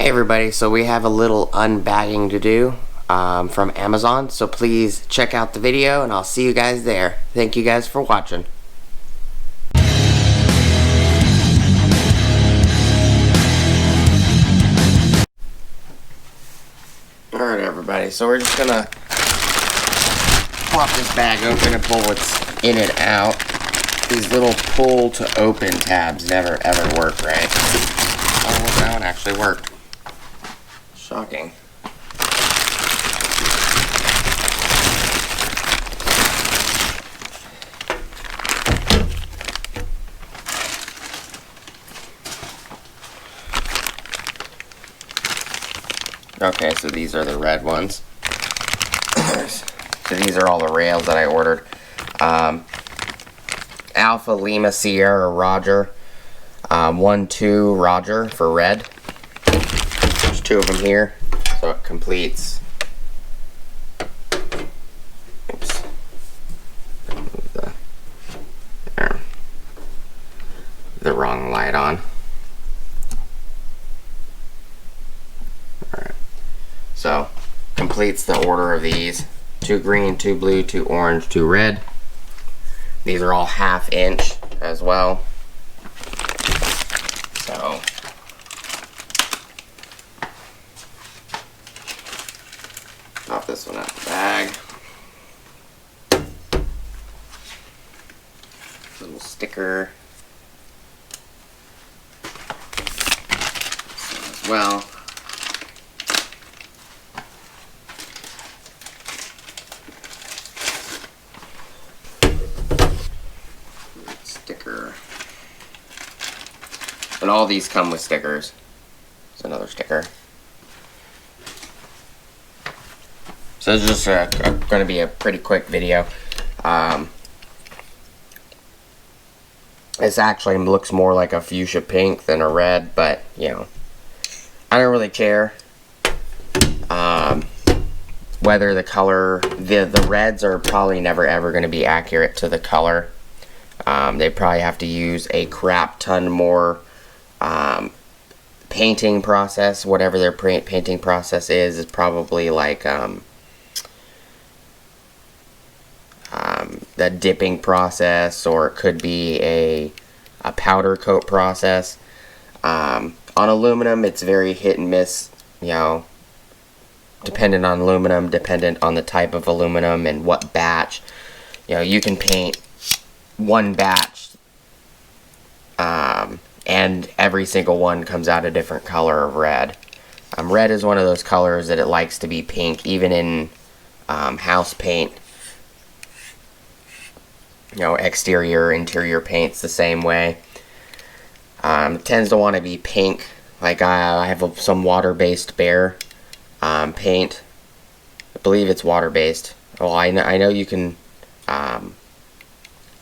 Hey everybody, so we have a little unbagging to do from Amazon, so please check out the video and I'll see you guys there. Thank you guys for watching. Alright everybody, so we're just gonna pop this bag open and pull what's in it out. These little pull to open tabs never ever work right. Oh, well, that one actually worked. Shocking. Okay, so these are the red ones. So these are all the rails that I ordered. Alpha Lima Sierra Roger. 1-2 Roger for red. There's two of them here, so it completes. Oops. Move the wrong light on. Alright. So, completes the order of these. 2 green, 2 blue, 2 orange, 2 red. These are all 1/2 inch as well. So, pop this one out of the bag. Little sticker. This one as well. Sticker. And all these come with stickers. There's another sticker. So it's just going to be a pretty quick video. This actually looks more like a fuchsia pink than a red, but you know, I don't really care whether the color. The reds are probably never ever going to be accurate to the color. They probably have to use a crap ton more painting process. Whatever their painting process is probably like the dipping process, or it could be a powder coat process. On aluminum, it's very hit and miss, you know, dependent on aluminum, dependent on the type of aluminum and what batch. You know, you can paint one batch and every single one comes out a different color of red. Red is one of those colors that it likes to be pink, even in house paint. You know, exterior, interior paints the same way. It tends to want to be pink. Like I have some water-based Bear paint. I believe it's water-based. Well, I know you can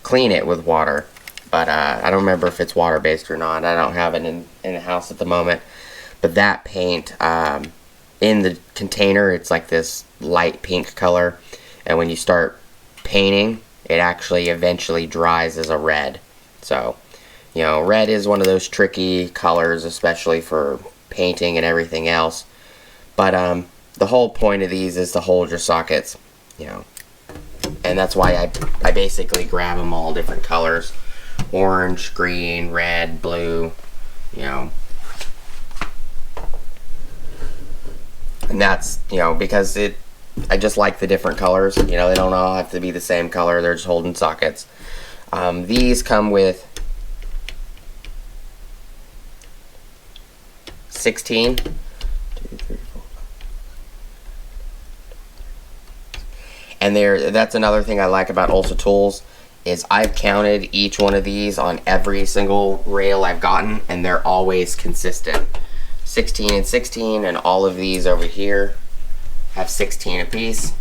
clean it with water, but I don't remember if it's water-based or not. I don't have it in the house at the moment. But that paint, in the container, it's like this light pink color, and when you start painting, it actually eventually dries as a red. So, you know, red is one of those tricky colors, especially for painting and everything else. But the whole point of these is to hold your sockets, you know. And that's why I basically grab them all different colors. Orange, green, red, blue, you know. And that's, you know, because I just like the different colors. You know, they don't all have to be the same color. They're just holding sockets. These come with 16. 2, 3, 4. And that's another thing I like about Olsa tools, is I've counted each one of these on every single rail I've gotten, and they're always consistent. 16 and 16, and all of these over here have 16 apiece.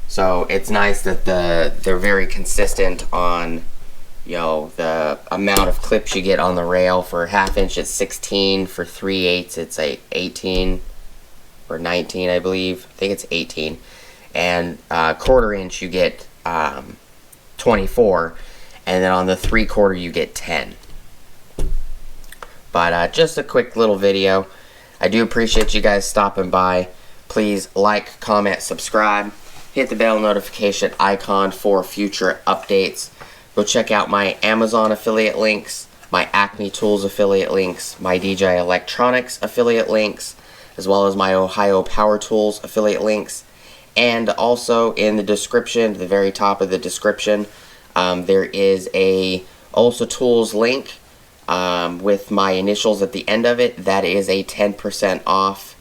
So it's nice that they're very consistent on, you know, the amount of clips you get on the rail. For 1/2 inch it's 16, for 3/8 it's 18 or 19, I believe. I think it's 18. And 1/4 inch you get 24, and then on the 3/4 you get 10. But just a quick little video. I do appreciate you guys stopping by. Please like, comment, subscribe. Hit the bell notification icon for future updates. Go check out my Amazon affiliate links, my Acme Tools affiliate links, my DJI Electronics affiliate links, as well as my Ohio Power Tools affiliate links. And also in the description, the very top of the description, there is a Olsa Tools link with my initials at the end of it. That is a 10% off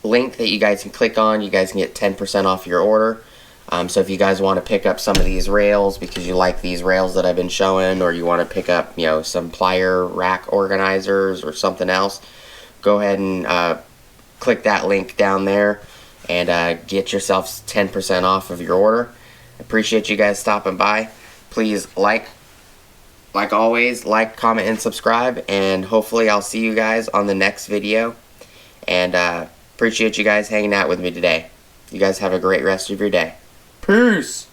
link that you guys can click on. You guys can get 10% off your order. So if you guys want to pick up some of these rails because you like these rails that I've been showing, or you want to pick up, you know, some plier rack organizers or something else, go ahead and click that link down there and get yourself 10% off of your order. Appreciate you guys stopping by. Please like always, like, comment, and subscribe, and hopefully I'll see you guys on the next video. And appreciate you guys hanging out with me today. You guys have a great rest of your day. Peace!